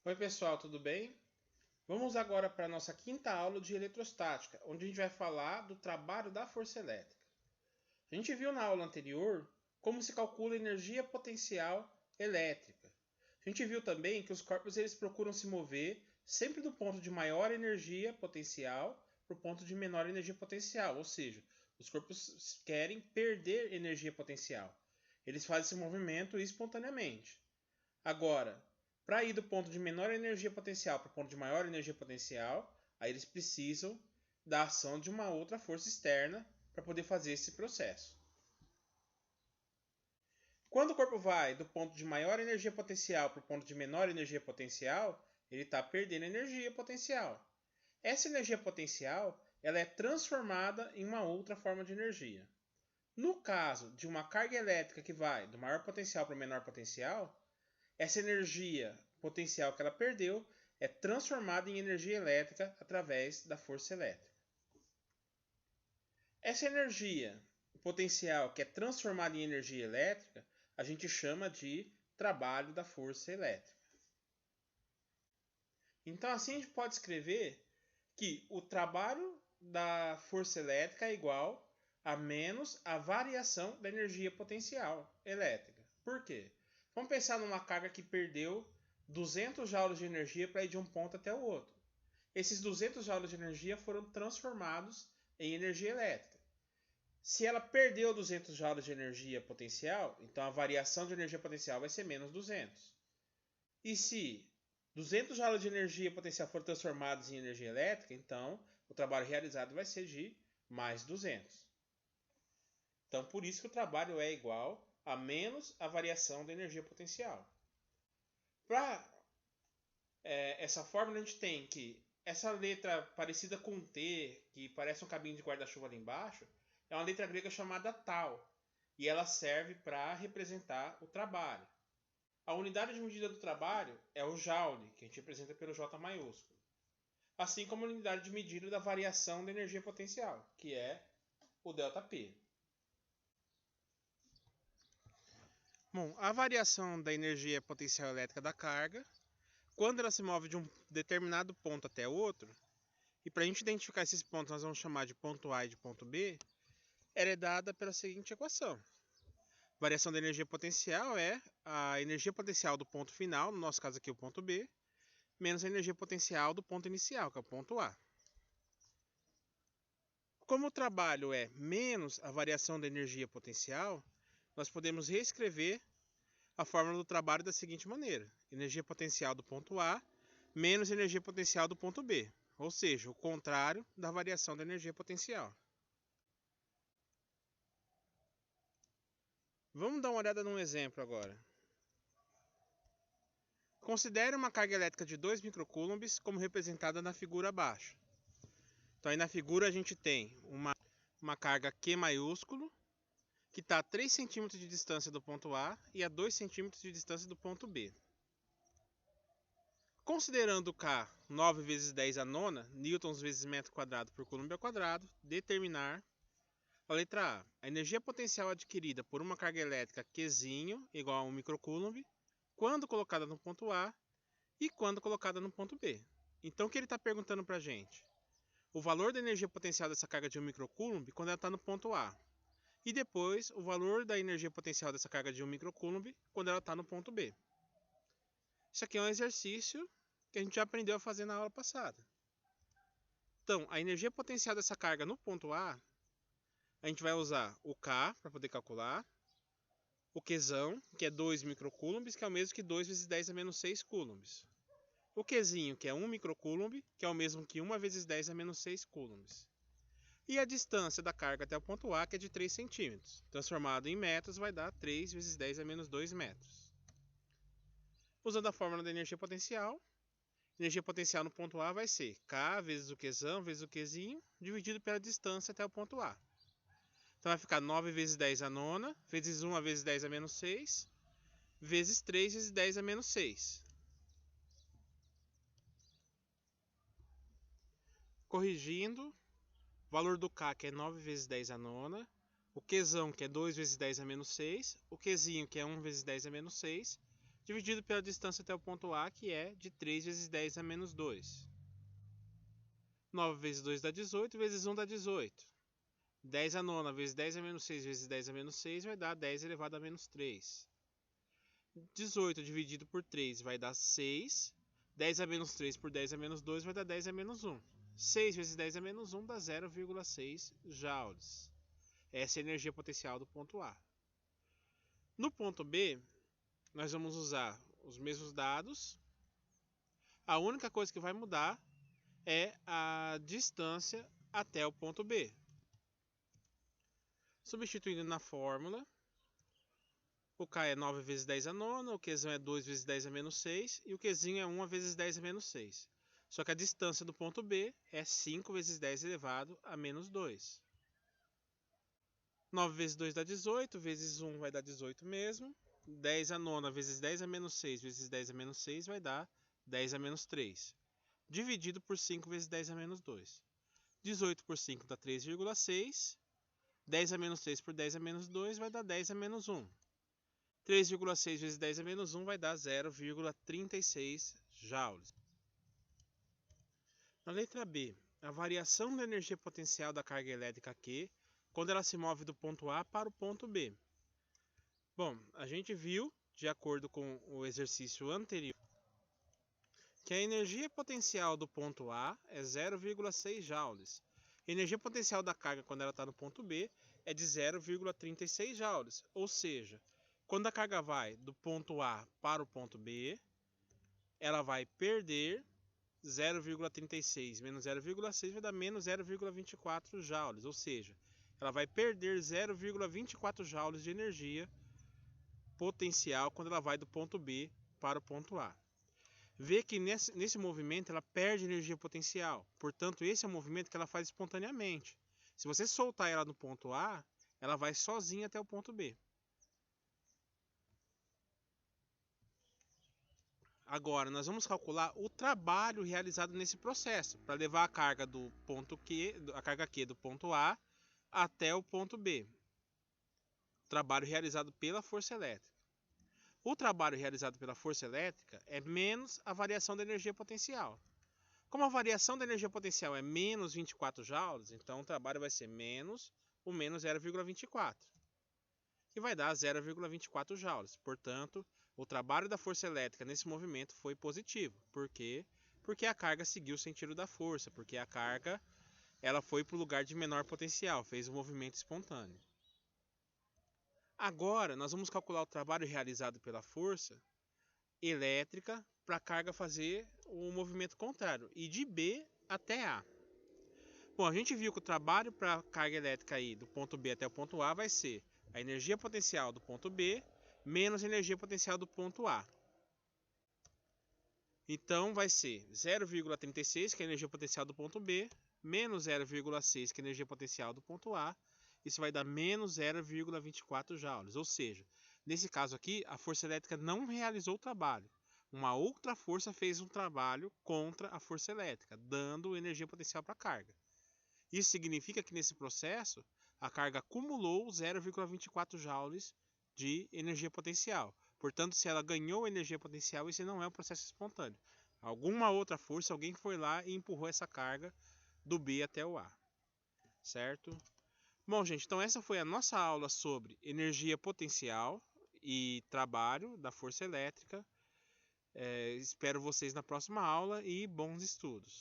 Oi pessoal, tudo bem? Vamos agora para a nossa quinta aula de eletrostática, onde a gente vai falar do trabalho da força elétrica. A gente viu na aula anterior como se calcula a energia potencial elétrica. A gente viu também que os corpos eles procuram se mover sempre do ponto de maior energia potencial para o ponto de menor energia potencial, ou seja, os corpos querem perder energia potencial. Eles fazem esse movimento espontaneamente. Agora, para ir do ponto de menor energia potencial para o ponto de maior energia potencial, aí eles precisam da ação de uma outra força externa para poder fazer esse processo. Quando o corpo vai do ponto de maior energia potencial para o ponto de menor energia potencial, ele está perdendo energia potencial. Essa energia potencial ela é transformada em uma outra forma de energia. No caso de uma carga elétrica que vai do maior potencial para o menor potencial, essa energia potencial que ela perdeu é transformada em energia elétrica através da força elétrica. Essa energia potencial que é transformada em energia elétrica, a gente chama de trabalho da força elétrica. Então assim a gente pode escrever que o trabalho da força elétrica é igual a menos a variação da energia potencial elétrica. Por quê? Vamos pensar numa carga que perdeu 200 joules de energia para ir de um ponto até o outro. Esses 200 joules de energia foram transformados em energia elétrica. Se ela perdeu 200 joules de energia potencial, então a variação de energia potencial vai ser menos 200. E se 200 joules de energia potencial foram transformados em energia elétrica, então o trabalho realizado vai ser de mais 200. Então, por isso que o trabalho é igual a menos a variação da energia potencial. Para essa fórmula, a gente tem que essa letra parecida com T, que parece um cabinho de guarda-chuva ali embaixo, é uma letra grega chamada tal. E ela serve para representar o trabalho. A unidade de medida do trabalho é o joule, que a gente representa pelo J maiúsculo. Assim como a unidade de medida da variação da energia potencial, que é o ΔP. Bom, a variação da energia potencial elétrica da carga, quando ela se move de um determinado ponto até outro, e para a gente identificar esses pontos nós vamos chamar de ponto A e de ponto B, ela é dada pela seguinte equação. Variação da energia potencial é a energia potencial do ponto final, no nosso caso aqui o ponto B, menos a energia potencial do ponto inicial, que é o ponto A. Como o trabalho é menos a variação da energia potencial, nós podemos reescrever a fórmula do trabalho da seguinte maneira: energia potencial do ponto A menos energia potencial do ponto B, ou seja, o contrário da variação da energia potencial. Vamos dar uma olhada num exemplo agora. Considere uma carga elétrica de 2 microcoulombs como representada na figura abaixo. Então aí na figura a gente tem uma carga Q maiúsculo, que está a 3 cm de distância do ponto A e a 2 cm de distância do ponto B. Considerando K 9 vezes 10 a nona, newtons vezes metro quadrado por coulomb ao quadrado, determinar a letra A energia potencial adquirida por uma carga elétrica Qzinho igual a 1 microcoulomb quando colocada no ponto A e quando colocada no ponto B. Então o que ele está perguntando para a gente? O valor da energia potencial dessa carga de 1 microcoulomb quando ela está no ponto A. E depois o valor da energia potencial dessa carga de 1 microcoulomb quando ela está no ponto B. Isso aqui é um exercício que a gente já aprendeu a fazer na aula passada. Então, a energia potencial dessa carga no ponto A, a gente vai usar o K para poder calcular, o Qzão, que é 2 microcoulombs, que é o mesmo que 2 vezes 10 a menos 6 coulombs. O Qzinho, que é 1 microcoulomb, que é o mesmo que 1 vezes 10 a menos 6 coulombs. E a distância da carga até o ponto A, que é de 3 centímetros. Transformado em metros, vai dar 3 vezes 10 a menos 2 metros. Usando a fórmula da energia potencial no ponto A vai ser K vezes o Qzão vezes o Qzinho, dividido pela distância até o ponto A. Então vai ficar 9 vezes 10 a nona, vezes 1 vezes 10 a menos 6, vezes 3 vezes 10 a menos 6. Corrigindo, o valor do K, que é 9 vezes 10 a nona, o Qzão, que é 2 vezes 10 a menos 6, o Qzinho, que é 1 vezes 10 a menos 6, dividido pela distância até o ponto A, que é de 3 vezes 10 a menos 2. 9 vezes 2 dá 18, vezes 1 dá 18. 10 a nona vezes 10 a menos 6 vezes 10 a menos 6 vai dar 10 elevado a menos 3. 18 dividido por 3 vai dar 6. 10 a menos 3 por 10 a menos 2 vai dar 10 a menos 1. 6 vezes 10 a menos 1 dá 0,6 joules. Essa é a energia potencial do ponto A. No ponto B, nós vamos usar os mesmos dados. A única coisa que vai mudar é a distância até o ponto B. Substituindo na fórmula, o K é 9 vezes 10 a nona, o Qzão é 2 vezes 10 a menos 6 e o Qzinho é 1 vezes 10 a menos 6. Só que a distância do ponto B é 5 vezes 10 elevado a menos 2. 9 vezes 2 dá 18, vezes 1 vai dar 18 mesmo. 10 a nona vezes 10 a menos 6 vezes 10 a menos 6 vai dar 10 a menos 3. Dividido por 5 vezes 10 a menos 2. 18 por 5 dá 3,6. 10 a menos 3 por 10 a menos 2 vai dar 10 a menos 1. 3,6 vezes 10 a menos 1 vai dar 0,36 joules. Na letra B, a variação da energia potencial da carga elétrica Q quando ela se move do ponto A para o ponto B. Bom, a gente viu, de acordo com o exercício anterior, que a energia potencial do ponto A é 0,6 joules. A energia potencial da carga quando ela está no ponto B é de 0,36 joules, ou seja, quando a carga vai do ponto A para o ponto B, ela vai perder 0,36 menos 0,6 vai dar menos 0,24 joules, ou seja, ela vai perder 0,24 joules de energia potencial quando ela vai do ponto B para o ponto A. Vê que nesse movimento ela perde energia potencial, portanto esse é um movimento que ela faz espontaneamente. Se você soltar ela no ponto A, ela vai sozinha até o ponto B. Agora, nós vamos calcular o trabalho realizado nesse processo, para levar a carga do ponto Q, a carga Q do ponto A até o ponto B. Trabalho realizado pela força elétrica. O trabalho realizado pela força elétrica é menos a variação da energia potencial. Como a variação da energia potencial é menos 24 joules, então o trabalho vai ser menos o menos 0,24, que vai dar 0,24 joules. Portanto, o trabalho da força elétrica nesse movimento foi positivo. Por quê? Porque a carga seguiu o sentido da força, porque a carga ela foi para o lugar de menor potencial, fez um movimento espontâneo. Agora, nós vamos calcular o trabalho realizado pela força elétrica para a carga fazer o movimento contrário, e de B até A. Bom, a gente viu que o trabalho para a carga elétrica aí do ponto B até o ponto A vai ser a energia potencial do ponto B menos a energia potencial do ponto A. Então vai ser 0,36, que é a energia potencial do ponto B, menos 0,6, que é a energia potencial do ponto A. Isso vai dar menos 0,24 joules. Ou seja, nesse caso aqui, a força elétrica não realizou o trabalho. Uma outra força fez um trabalho contra a força elétrica, dando energia potencial para a carga. Isso significa que nesse processo, a carga acumulou 0,24 joules de energia potencial. Portanto, se ela ganhou energia potencial, esse não é um processo espontâneo. Alguma outra força, alguém foi lá e empurrou essa carga do B até o A. Certo? Bom, gente, então essa foi a nossa aula sobre energia potencial e trabalho da força elétrica. Espero vocês na próxima aula e bons estudos.